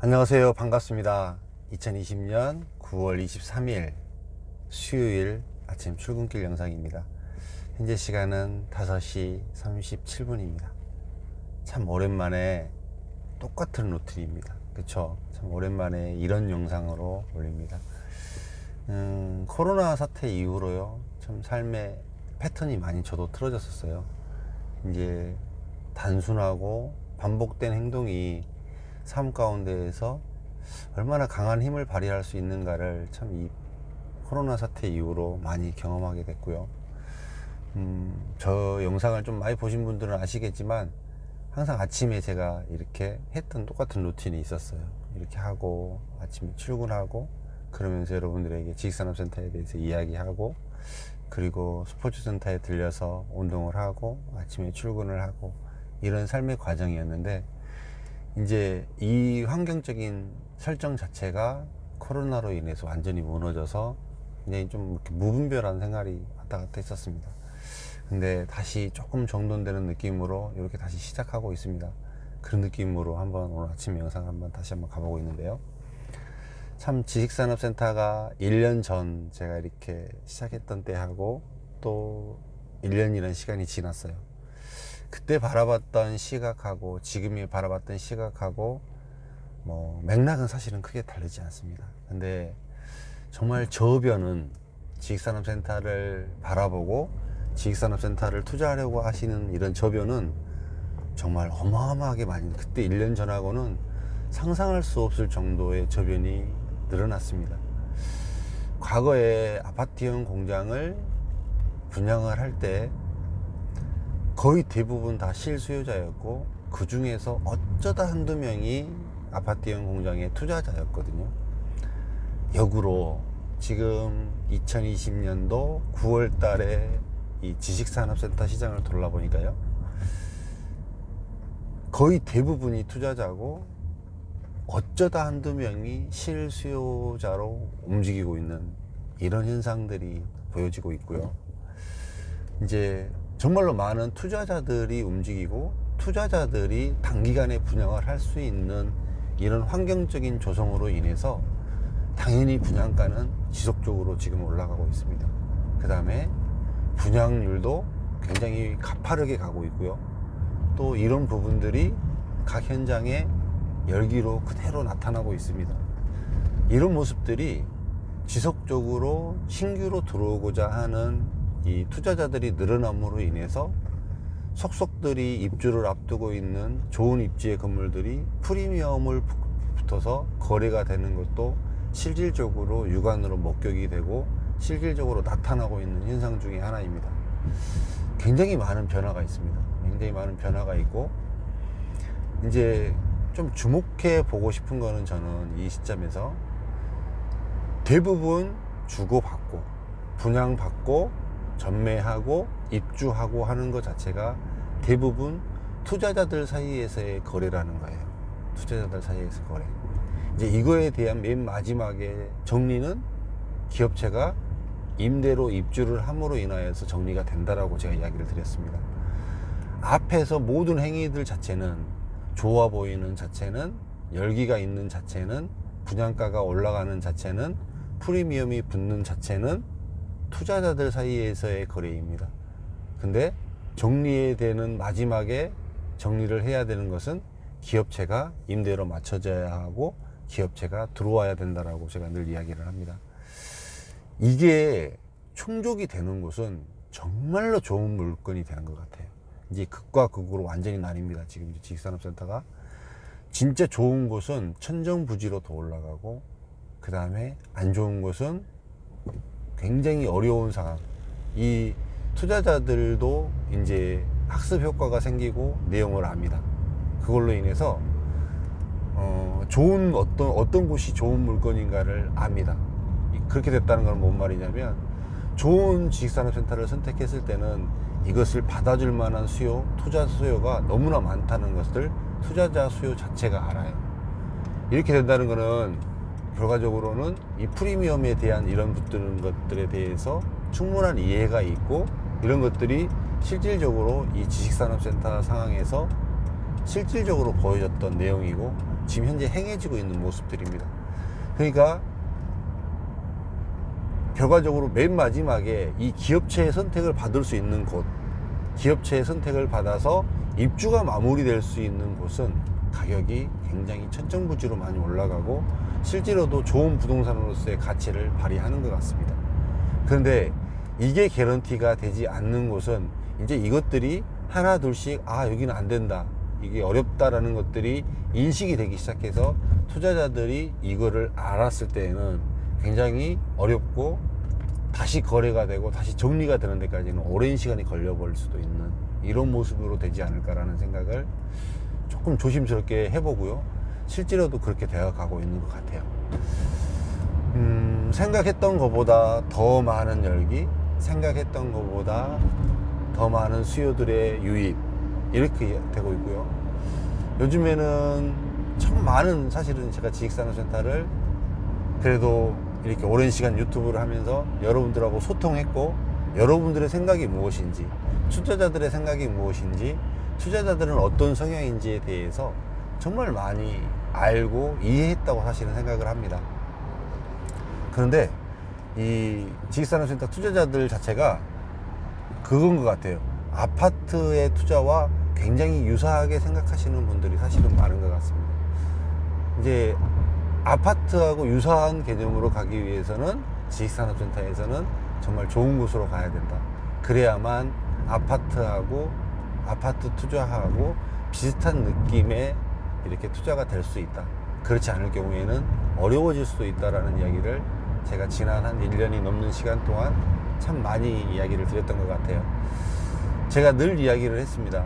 안녕하세요. 반갑습니다. 2020년 9월 23일 수요일 아침 출근길 영상입니다. 현재 시간은 5시 37분입니다. 참 오랜만에 똑같은 루틴입니다. 그쵸? 참 오랜만에 이런 영상으로 올립니다. 코로나 사태 이후로요, 참 삶의 패턴이 많이 저도 틀어졌었어요. 이제 단순하고 반복된 행동이 삶 가운데에서 얼마나 강한 힘을 발휘할 수 있는가를 참 이 코로나 사태 이후로 많이 경험하게 됐고요. 저 영상을 좀 많이 보신 분들은 아시겠지만 항상 아침에 제가 이렇게 했던 똑같은 루틴이 있었어요. 이렇게 하고 아침에 출근하고 그러면서 여러분들에게 지식산업센터에 대해서 이야기하고, 그리고 스포츠센터에 들려서 운동을 하고 아침에 출근을 하고, 이런 삶의 과정이었는데, 이제 이 환경적인 설정 자체가 코로나로 인해서 완전히 무너져서 굉장히 좀 이렇게 무분별한 생활이 왔다 갔다 했었습니다. 근데 다시 조금 정돈되는 느낌으로 이렇게 다시 시작하고 있습니다. 그런 느낌으로 한번 오늘 아침 영상 다시 한번 가보고 있는데요. 참 지식산업센터가 1년 전 제가 이렇게 시작했던 때하고 또 1년이라는 시간이 지났어요. 그때 바라봤던 시각하고 지금이 바라봤던 시각하고 맥락은 사실은 크게 다르지 않습니다. 근데 정말 저변은 지식산업센터를 바라보고 지식산업센터를 투자하려고 하시는 이런 저변은 정말 어마어마하게 많이, 그때 1년 전하고는 상상할 수 없을 정도의 저변이 늘어났습니다. 과거에 아파트형 공장을 분양을 할 때 거의 대부분 다 실수요자였고, 그 중에서 어쩌다 한두 명이 아파트형 공장의 투자자였거든요. 역으로 지금 2020년도 9월 달에 이 지식산업센터 시장을 돌아보니까요, 거의 대부분이 투자자고 어쩌다 한두 명이 실수요자로 움직이고 있는 이런 현상들이 보여지고 있고요. 이제 정말로 많은 투자자들이 움직이고 투자자들이 단기간에 분양을 할 수 있는 이런 환경적인 조성으로 인해서 당연히 분양가는 지속적으로 지금 올라가고 있습니다. 그 다음에 분양률도 굉장히 가파르게 가고 있고요. 또 이런 부분들이 각 현장에 열기로 그대로 나타나고 있습니다. 이런 모습들이 지속적으로 신규로 들어오고자 하는 이 투자자들이 늘어남으로 인해서 속속들이 입주를 앞두고 있는 좋은 입지의 건물들이 프리미엄을 붙어서 거래가 되는 것도 실질적으로 육안으로 목격이 되고 실질적으로 나타나고 있는 현상 중에 하나입니다. 굉장히 많은 변화가 있습니다. 굉장히 많은 변화가 있고, 이제 좀 주목해 보고 싶은 거는, 저는 이 시점에서 대부분 주고받고 분양받고 전매하고 입주하고 하는 것 자체가 대부분 투자자들 사이에서의 거래라는 거예요. 투자자들 사이에서 거래. 이제 이거에 대한 맨 마지막에 정리는 기업체가 임대로 입주를 함으로 인하여서 정리가 된다라고 제가 이야기를 드렸습니다. 앞에서 모든 행위들 자체는, 좋아 보이는 자체는, 열기가 있는 자체는, 분양가가 올라가는 자체는, 프리미엄이 붙는 자체는 투자자들 사이에서의 거래입니다. 근데 정리에 되는 마지막에 정리를 해야 되는 것은 기업체가 임대로 맞춰져야 하고 기업체가 들어와야 된다라고 제가 늘 이야기를 합니다. 이게 충족이 되는 곳은 정말로 좋은 물건이 되는 것 같아요. 이제 극과 극으로 완전히 나뉩니다. 지금 지식산업센터가 진짜 좋은 곳은 천정부지로 더 올라가고, 그 다음에 안 좋은 곳은 굉장히 어려운 상황. 이 투자자들도 이제 학습 효과가 생기고 내용을 압니다. 그걸로 인해서 좋은 어떤 곳이 좋은 물건인가를 압니다. 그렇게 됐다는 건 뭔 말이냐면, 좋은 지식산업센터를 선택했을 때는 이것을 받아줄 만한 수요, 투자 수요가 너무나 많다는 것을 투자자 수요 자체가 알아요. 이렇게 된다는 것은 결과적으로는 이 프리미엄에 대한 이런 것들에 대해서 충분한 이해가 있고, 이런 것들이 실질적으로 이 지식산업센터 상황에서 실질적으로 보여졌던 내용이고, 지금 현재 행해지고 있는 모습들입니다. 그러니까 결과적으로 맨 마지막에 이 기업체의 선택을 받을 수 있는 곳, 기업체의 선택을 받아서 입주가 마무리될 수 있는 곳은 가격이 굉장히 천정부지로 많이 올라가고 실제로도 좋은 부동산으로서의 가치를 발휘하는 것 같습니다. 그런데 이게 개런티가 되지 않는 곳은 이제 이것들이 하나 둘씩 여기는 안 된다, 이게 어렵다라는 것들이 인식이 되기 시작해서 투자자들이 이거를 알았을 때에는 굉장히 어렵고 다시 거래가 되고 다시 정리가 되는 데까지는 오랜 시간이 걸려버릴 수도 있는 이런 모습으로 되지 않을까라는 생각을 조금 조심스럽게 해보고요. 실제로도 그렇게 되어가고 있는 것 같아요. 생각했던 것보다 더 많은 열기, 생각했던 것보다 더 많은 수요들의 유입, 이렇게 되고 있고요. 요즘에는 참 많은, 사실은 제가 지식산업센터를 그래도 이렇게 오랜 시간 유튜브를 하면서 여러분들하고 소통했고, 여러분들의 생각이 무엇인지, 투자자들의 생각이 무엇인지, 투자자들은 어떤 성향인지에 대해서 정말 많이 알고 이해했다고 사실은 생각을 합니다. 그런데 이 지식산업센터 투자자들 자체가 그건 것 같아요. 아파트의 투자와 굉장히 유사하게 생각하시는 분들이 사실은 많은 것 같습니다. 이제 아파트하고 유사한 개념으로 가기 위해서는 지식산업센터에서는 정말 좋은 곳으로 가야 된다. 그래야만 아파트하고 아파트 투자하고 비슷한 느낌의 이렇게 투자가 될 수 있다. 그렇지 않을 경우에는 어려워질 수도 있다라는 이야기를 제가 지난 한 1년이 넘는 시간 동안 참 많이 이야기를 드렸던 것 같아요. 제가 늘 이야기를 했습니다.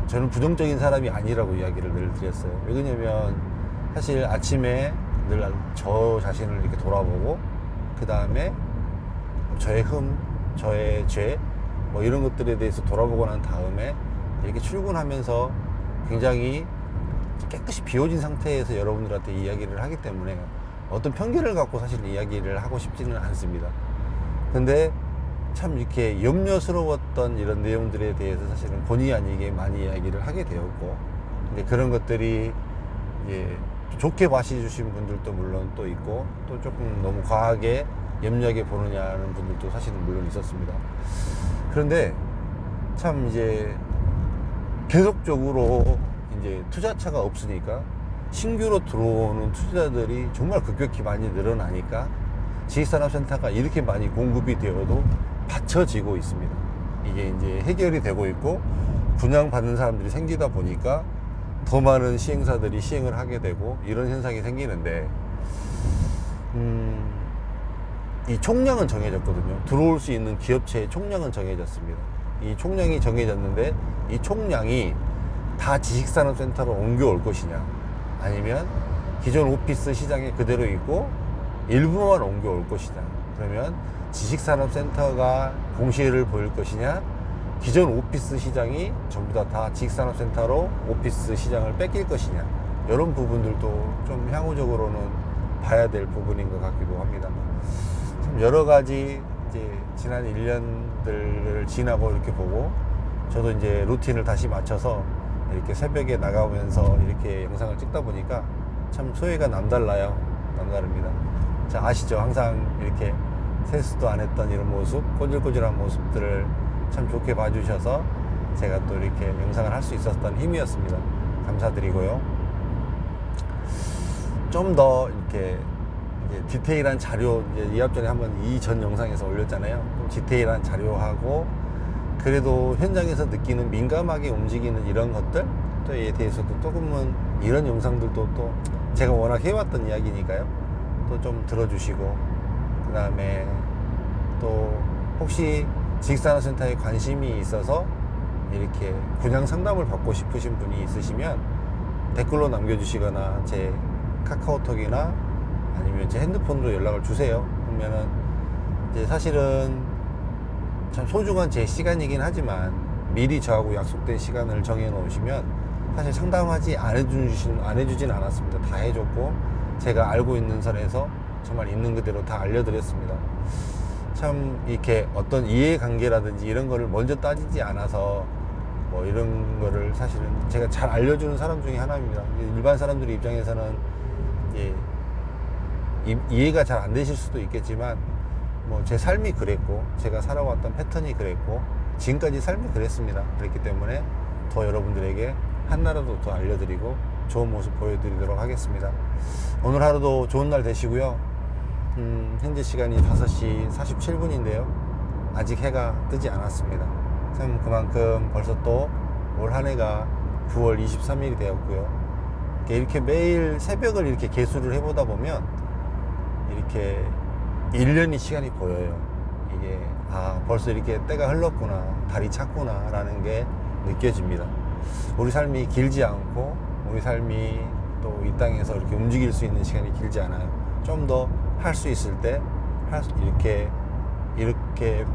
저는 부정적인 사람이 아니라고 이야기를 늘 드렸어요. 왜 그러냐면 사실 아침에 늘 저 자신을 이렇게 돌아보고 그 다음에 저의 흠, 저의 죄, 뭐 이런 것들에 대해서 돌아보고 난 다음에 이렇게 출근하면서 굉장히 깨끗이 비워진 상태에서 여러분들한테 이야기를 하기 때문에 어떤 편견을 갖고 사실 이야기를 하고 싶지는 않습니다. 근데 참 이렇게 염려스러웠던 이런 내용들에 대해서 사실은 본의 아니게 많이 이야기를 하게 되었고, 근데 그런 것들이 이제 좋게 봐주신 분들도 물론 또 있고, 또 조금 너무 과하게 염려하게 보느냐는 분들도 사실은 물론 있었습니다. 그런데 참 이제 계속적으로 이제 투자차가 없으니까 신규로 들어오는 투자자들이 정말 급격히 많이 늘어나니까 지식산업센터가 이렇게 많이 공급이 되어도 받쳐지고 있습니다. 이게 이제 해결이 되고 있고 분양받는 사람들이 생기다 보니까 더 많은 시행사들이 시행을 하게 되고 이런 현상이 생기는데, 이 총량은 정해졌거든요. 들어올 수 있는 기업체의 총량은 정해졌습니다. 이 총량이 정해졌는데 이 총량이 다 지식산업센터로 옮겨올 것이냐, 아니면 기존 오피스 시장에 그대로 있고 일부만 옮겨올 것이냐, 그러면 지식산업센터가 공시를 보일 것이냐, 기존 오피스 시장이 전부 다 지식산업센터로 오피스 시장을 뺏길 것이냐, 이런 부분들도 좀 향후적으로는 봐야 될 부분인 것 같기도 합니다. 참 여러 가지 이제 지난 1년들을 지나고 이렇게 보고, 저도 이제 루틴을 다시 맞춰서 이렇게 새벽에 나가면서 이렇게 영상을 찍다 보니까 참 소회가 남달라요. 남다릅니다. 자, 아시죠? 항상 이렇게 세수도 안 했던 이런 모습, 꼬질꼬질한 모습들을 참 좋게 봐주셔서 제가 또 이렇게 영상을 할 수 있었던 힘이었습니다. 감사드리고요. 좀 더 이렇게 이제 디테일한 자료, 이제 이합 전에 한번 이전 영상에서 올렸잖아요. 디테일한 자료하고, 그래도 현장에서 느끼는 민감하게 움직이는 이런 것들에 대해서도 조금은 이런 영상들도 또 제가 워낙 해왔던 이야기니까요. 또 좀 들어주시고, 그 다음에 또 혹시 지식산업센터에 관심이 있어서 이렇게 분양 상담을 받고 싶으신 분이 있으시면 댓글로 남겨주시거나 제 카카오톡이나 아니면 제 핸드폰으로 연락을 주세요. 그러면은 이제 사실은 참 소중한 제 시간이긴 하지만 미리 저하고 약속된 시간을 정해 놓으시면 사실 상담하지 안 해주진 않았습니다. 다 해줬고 제가 알고 있는 선에서 정말 있는 그대로 다 알려드렸습니다. 참 이렇게 어떤 이해관계라든지 이런 거를 먼저 따지지 않아서 뭐 이런 거를 사실은 제가 잘 알려주는 사람 중에 하나입니다. 일반 사람들의 입장에서는 예, 이해가 잘 안 되실 수도 있겠지만 뭐 제 삶이 그랬고 제가 살아왔던 패턴이 그랬고 지금까지 삶이 그랬습니다. 그렇기 때문에 더 여러분들에게 한나라도 더 알려드리고 좋은 모습 보여드리도록 하겠습니다. 오늘 하루도 좋은 날 되시고요. 현재 시간이 5시 47분인데요 아직 해가 뜨지 않았습니다. 그만큼 벌써 또 올 한 해가 9월 23일이 되었고요. 이렇게 매일 새벽을 이렇게 계수를 해보다 보면 이렇게 1년이 시간이 보여요. 이게 벌써 이렇게 때가 흘렀구나, 달이 찼구나 라는 게 느껴집니다. 우리 삶이 길지 않고 우리 삶이 또 이 땅에서 이렇게 움직일 수 있는 시간이 길지 않아요. 좀 더 할 수 있을 때 이렇게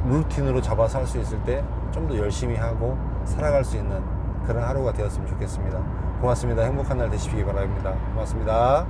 루틴으로 잡아서 할 수 있을 때 좀 더 열심히 하고 살아갈 수 있는 그런 하루가 되었으면 좋겠습니다. 고맙습니다. 행복한 날 되시기 바랍니다. 고맙습니다.